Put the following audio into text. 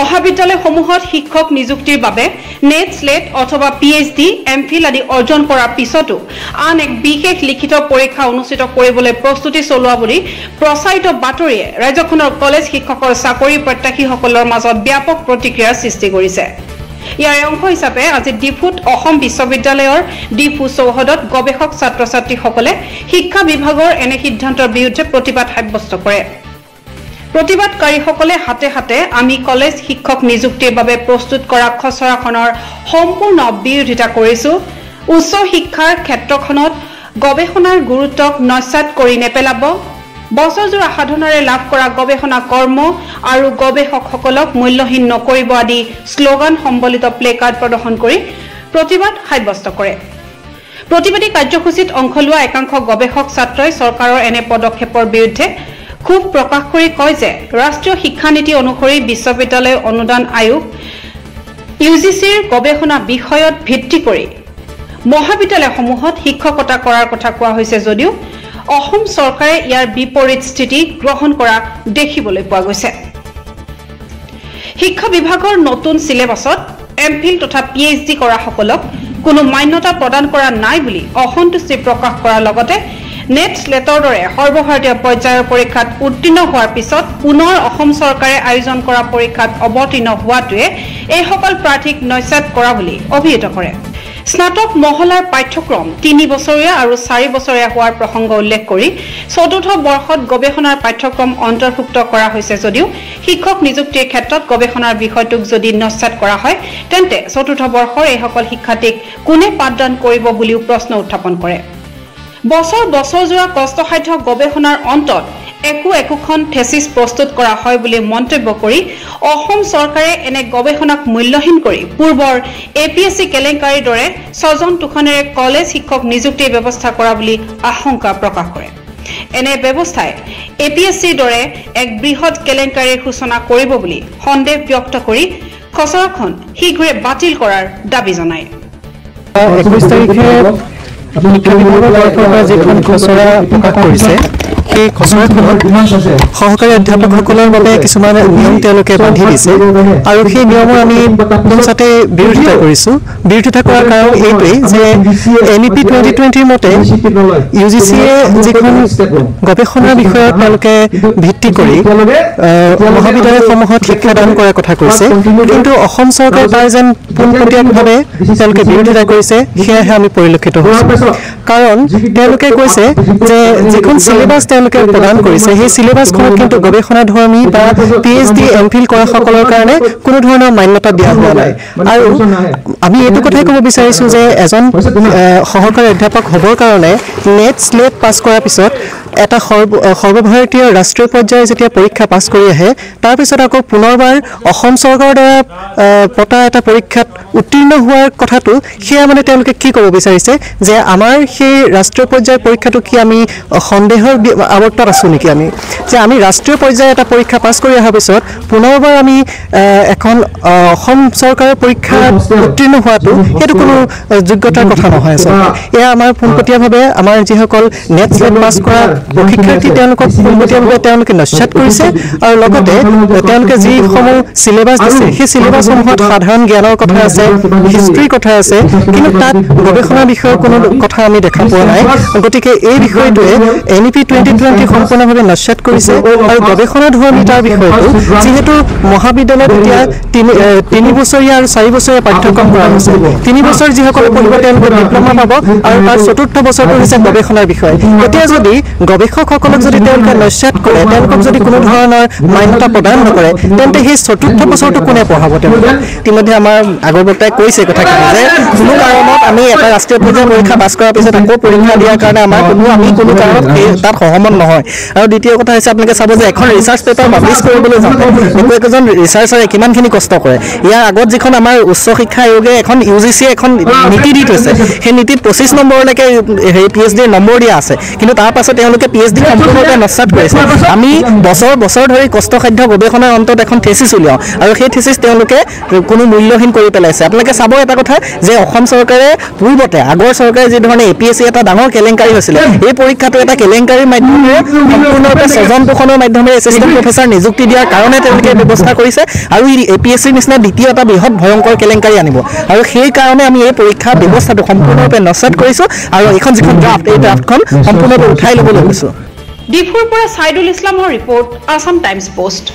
মহাবিদ্যালয়সমূহত শিক্ষক নিযুক্তিৰ বাবে নেট স্লেট অথবা PhD এমফিল আদি অৰ্জন কৰাৰ পিছতো আন এক বিশেষ লিখিত পৰীক্ষা অনুষ্ঠিত কৰিবলৈ প্ৰস্তুতি চলোৱা বুলি প্ৰচাৰিত বাতৰিয়ে ৰাজ্যখনৰ কলেজ শিক্ষকৰ চাকৰি প্ৰত্যাশীসকলৰ মাজত ব্যাপক প্ৰতিক্ৰিয়াৰ সৃষ্টি কৰিছে। ইয়াৰ অংশ হিচাপে আজি ডিফুত অসম বিশ্ববিদ্যালয়ৰ ডিফু চৌহদত গৱেষক ছাত্ৰ ছাত্ৰীসকলে শিক্ষা বিভাগৰ এনে সিদ্ধান্তৰ বিৰুদ্ধে প্ৰতিবাদ সাব্যস্ত কৰে। প্ৰতিবাদকাৰীসকলে হাতে হাতে আমি কলেজ শিক্ষক নিযুক্তিৰ বাবে প্ৰস্তুত কৰা খচৰাখনৰ সম্পূৰ্ণ বিৰোধিতা কৰিছো। উচ্চ শিক্ষাৰ ক্ষেত্ৰখনত গৱেষণাৰ গুৰুত্বক নস্যাৎ কৰি নেপেলাব। বছৰজোৰা সাধনাৰে লাভ কৰা গৱেষণা কৰ্ম আৰু গৱেষকসকলক মূল্যহীন নকৰিব আদি শ্লোগান সম্বলিত প্লেকাৰ্ড প্ৰদৰ্শন কৰি প্ৰতিবাদ সাব্যস্ত কৰে। প্ৰতিবাদী কাৰ্যসূচীত অংশ লোৱা একাংশ গৱেষক ছাত্ৰই চৰকাৰৰ এনে পদক্ষেপৰ বিৰুদ্ধে ক্ষোভ প্ৰকাশ কৰি কয় যে ৰাষ্ট্ৰীয় শিক্ষানীতি অনুসৰি বিশ্ববিদ্যালয় অনুদান আয়োগ UGCৰ গৱেষণা বিষয়ত ভিত্তি কৰি মহাবিদ্যালয়সমূহত শিক্ষকতা কৰাৰ কথা কোৱা হৈছে যদিও অসম চৰকাৰে ইয়াৰ বিপৰীত স্থিতি গ্ৰহণ কৰা দেখিবলৈ পোৱা গৈছে। শিক্ষা বিভাগৰ নতুন সিলেবাছত এমফিল তথা PhD কৰাসকলক কোনো মান্যতা প্ৰদান কৰা নাই বুলি অসন্তুষ্টি প্ৰকাশ কৰাৰ লগতে নেট স্লেটৰ দৰে সৰ্বভাৰতীয় পৰ্যায়ৰ পৰীক্ষাত উত্তীৰ্ণ হোৱাৰ পিছত পুনৰ অসম চৰকাৰে আয়োজন কৰা পৰীক্ষাত অৱতীৰ্ণ হোৱাটোৱে এইসকল প্ৰাৰ্থীক নস্যাৎ কৰা বুলি অভিহিত কৰে। স্নাতক মহলাৰ পাঠ্যক্ৰম 3 বছৰীয়া আৰু 4 বছৰীয়া হোৱাৰ প্ৰসংগ উল্লেখ কৰি চতুৰ্থ বৰ্ষত গৱেষণাৰ পাঠ্যক্ৰম অন্তৰ্ভুক্ত কৰা হৈছে যদিও শিক্ষক নিযুক্তিৰ ক্ষেত্ৰত গৱেষণাৰ বিষয়টোক যদি নস্যাৎ কৰা হয় তেন্তে চতুৰ্থ বৰ্ষৰ এইসকল শিক্ষাৰ্থীক কোনে পাঠদান কৰিব বুলিও প্ৰশ্ন উত্থাপন কৰে। বছৰ বছৰজোৰা কষ্টসাধ্য গৱেষণাৰ অন্তত একোখন থেচিছ প্ৰস্তুত কৰা হয় বুলি মন্তব্য কৰি অসম চৰকাৰে এনে গৱেষণাক মূল্যহীন কৰি পূৰ্বৰ APSC কেলেংকাৰীৰ দৰে স্বজন তোষণেৰে কলেজ শিক্ষক নিযুক্তিৰ ব্যৱস্থা কৰা বুলি আশংকা প্ৰকাশ কৰে। এনে ব্যৱস্থাই APSCৰ দৰে এক বৃহৎ কেলেংকাৰীৰ সূচনা কৰিব বুলি সন্দেহ ব্যক্ত কৰি খচৰাখন শীঘ্ৰে বাতিল কৰাৰ দাবী জনায়। 21 তাৰিখে শিক্ষা বিভাগৰ তৰফৰ পৰা যিখন খচৰা প্ৰকাশ কৰিছে সেই খচৰাখনত সহকাৰী অধ্যাপকসকলৰ বাবে কিছুমান নিয়ম তেওঁলোকে বান্ধি দিছে আৰু সেই নিয়মৰ আমি পূৰ্ণচাতে বিৰোধিতা কৰিছোঁ। বিৰোধিতা কৰাৰ কাৰণ এইটোৱেই যে NEP 2020 মতে UGCয়ে যিখন গৱেষণাৰ বিষয়ত তেওঁলোকে ভিত্তি কৰি মহাবিদ্যালয়সমূহত শিক্ষাদান কৰাৰ কথা কৈছে, কিন্তু অসম চৰকাৰে তাৰ যেন পোনপটীয়াভাৱে তেওঁলোকে বিৰোধিতা কৰিছে সেয়াহে আমি পৰিলক্ষিত হৈছোঁ। কাৰণ তেওঁলোকে কৈছে যে যিখন চিলেবাছ তেওঁলোকে প্ৰদান কৰিছে সেই চিলেবাছখনত কিন্তু গৱেষণাধৰ্মী বা PhD এমফিল কৰাসকলৰ কাৰণে কোনো ধৰণৰ মান্যতা দিয়া হোৱা নাই। আৰু আমি এইটো কথাই ক'ব বিচাৰিছোঁ যে এজন সহকাৰী অধ্যাপক হ'বৰ কাৰণে নেট স্লেট পাছ কৰাৰ পিছত এটা সৰ্বভাৰতীয় ৰাষ্ট্ৰীয় পৰ্যায়ৰ যেতিয়া পৰীক্ষা পাছ কৰি আহে তাৰপিছত আকৌ পুনৰবাৰ অসম চৰকাৰৰ দ্বাৰা পতা এটা পৰীক্ষাত উত্তীৰ্ণ হোৱাৰ কথাটো সেয়া মানে তেওঁলোকে কি ক'ব বিচাৰিছে যে আমাৰ সেই ৰাষ্ট্ৰীয় পৰ্যায়ৰ পৰীক্ষাটো কি আমি সন্দেহৰ আৱৰ্তত আছোঁ নেকি? যে আমি ৰাষ্ট্ৰীয় পৰ্যায়ৰ এটা পৰীক্ষা পাছ কৰি অহাৰ পিছত পুনৰবাৰ আমি এখন অসম চৰকাৰৰ পৰীক্ষাত উত্তীৰ্ণ হোৱাটো সেইটো কোনো যোগ্যতাৰ কথা নহয়। আচলতে এয়া আমাৰ পোনপটীয়াভাৱে আমাৰ যিসকল নেট স্লেট পাছ কৰা শিক্ষাৰ্থী তেওঁলোকক পোনপটীয়াভাৱে তেওঁলোকে নস্যাৎ কৰিছে আৰু লগতে তেওঁলোকে যিসমূহ চিলেবাছ দিছে সেই চিলেবাছসমূহত সাধাৰণ জ্ঞানৰ কথা আছে, হিষ্ট্ৰীৰ কথা আছে, কিন্তু তাত গৱেষণাৰ বিষয়ৰ কোনো কথা আমি দেখা পোৱা নাই। গতিকে এই বিষয়টোৱে NEP 2020 সম্পূৰ্ণভাৱে নস্যাৎ কৰিছে আৰু গৱেষণাধৰ্মিতাৰ বিষয়টো যিহেতু মহাবিদ্যালয়ত এতিয়া 3 বছৰীয়া আৰু 4 বছৰীয়া পাঠ্যক্ৰম কৰা হৈছে। 3 বছৰ যিসকলে পঢ়িব তেওঁলোকে ডিপ্ল'মা পাব আৰু তাৰ চতুৰ্থ বছৰটো হৈছে গৱেষণাৰ বিষয়। এতিয়া যদি গৱেষকসকলক যদি তেওঁলোকে নস্যাৎ কৰে, তেওঁলোকক যদি কোনো ধৰণৰ মান্যতা প্ৰদান নকৰে তেন্তে সেই চতুৰ্থ বছৰটো কোনে পঢ়াব? তেওঁলোকে ইতিমধ্যে আমাৰ আগৰ বক্তাই কৈছে কথাখিনি যে কোনো কাৰণত আমি এটা ৰাষ্ট্ৰীয় পৰ্যায়ৰ পৰীক্ষা পাছ কৰাৰ পিছত আকৌ পৰীক্ষা দিয়াৰ কাৰণে আমি কোনো কাৰণত তাত সহমত নহয়। আৰু দ্বিতীয় কথা হৈছে আপোনালোকে চাব যে এখন ৰিচাৰ্চ পেপাৰ পাব্লিছ কৰিবলৈ যাওঁতে একোজন ৰিচাৰ্চাৰে কিমানখিনি কষ্ট কৰে। ইয়াৰ আগত যিখন আমাৰ উচ্চ শিক্ষা আয়োগে এখন UGCয়ে এখন নীতি দি থৈছে সেই নীতিত 25 নম্বৰলৈকে PhDৰ নম্বৰ দিয়া আছে, কিন্তু তাৰ পাছত তেওঁলোকে PhD সম্পূৰ্ণৰূপে নস্যাৎ কৰিছে। আমি বছৰ ধৰি কষ্টসাধ্য গৱেষণাৰ অন্তত এখন থেচিছ উলিয়াওঁ আৰু সেই থেচিছ তেওঁলোকে কোনো মূল্যহীন কৰি পেলাইছে। আপোনালোকে চাব এটা কথা যে অসম চৰকাৰে পূৰ্বতে আগৰ চৰকাৰে যি ধৰণে APSC এটা ডাঙৰ কেলেংকাৰী হৈছিলে, এই পৰীক্ষাটো এটা কেলেংকাৰীৰ সম্পূৰ্ণৰূপে স্বজন পোষণৰ মাধ্যমেৰে এছিষ্টেণ্ট প্ৰফেচাৰ নিযুক্তি দিয়াৰ কাৰণে তেওঁলোকে ব্যৱস্থা কৰিছে আৰু ই APSCৰ নিচিনা দ্বিতীয় এটা বৃহৎ ভয়ংকৰ কেলেংকাৰী আনিব আৰু সেই কাৰণে আমি এই পৰীক্ষা ব্যৱস্থাটো সম্পূৰ্ণৰূপে নস্যাৎ কৰিছোঁ আৰু এইখন যিখন ড্ৰাফ্ট এই ড্ৰাফ্টখন সম্পূৰ্ণৰূপে উঠাই ল'বলৈ কৈছোঁ। ডিফুৰ পৰা ছাইদুল ইছলামৰ ৰিপৰ্ট, আছাম টাইমছ পোষ্ট।